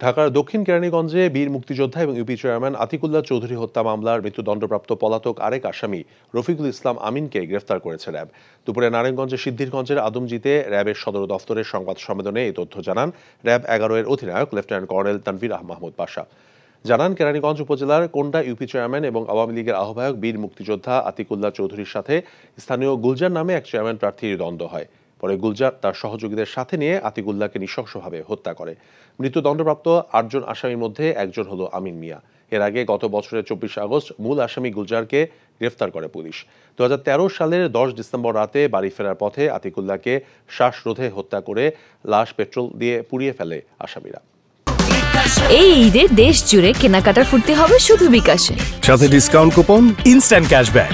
ঢাকার দক্ষিণ কেরানীগঞ্জে বীর মুক্তিযোদ্ধা এবং ইউপি চেয়ারম্যান আতিকুল্লাহ চৌধুরী হত্যা মামলার মৃত্যুদণ্ডপ্রাপ্ত পলাতক আরেক আসামি রফিকুল ইসলাম আমিনকে গ্রেফতার করেছে র্যাব। দুপুরে নারায়ণগঞ্জের সিদ্ধিরগঞ্জের আদমজীতে র্যাবের সদর দফতরের সংবাদ সম্মেলনে এই তথ্য জানান র্যাব 11-এর অধিনায়ক লেফটেন্যান্ট কর্নেল তানভীর মাহমুদ পাশা। জানান, কেরানীগঞ্জ উপজেলার কোন্ডা ইউপি চেয়ারম্যান এবং আওয়ামী লীগের আহ্বায়ক বীর মুক্তিযোদ্ধা আতিকুল্লাহ চৌধুরীর সাথে স্থানীয় গুলজার নামে এক চেয়ারম্যান প্রার্থীর দ্বন্দ্ব হয়। পরে গুলজার তার সহযোগীদের সাথে নিয়ে আতিকুল্লাহকে নৃশংসভাবে হত্যা করে। মৃত্যুদণ্ডপ্রাপ্ত 8 জন আসামির মধ্যে একজন হলো আমিন মিয়া। এর আগে গত বছরের 24 আগস্ট মূল আসামি গুলজারকে গ্রেফতার করে পুলিশ। 2013 সালের 10 ডিসেম্বর রাতে বাড়ি ফেরার পথে আতিকুল্লাহকে শ্বাসরোধে হত্যা করে লাশ পেট্রোল দিয়ে পুড়িয়ে ফেলে আসামিরা। এই ঈদে দেশ জুড়ে কেনাকাটার ফুর্তি হবে শুধু বিকাশে, সাথে ডিসকাউন্ট কুপন, ইনস্ট্যান্ট ক্যাশব্যাক।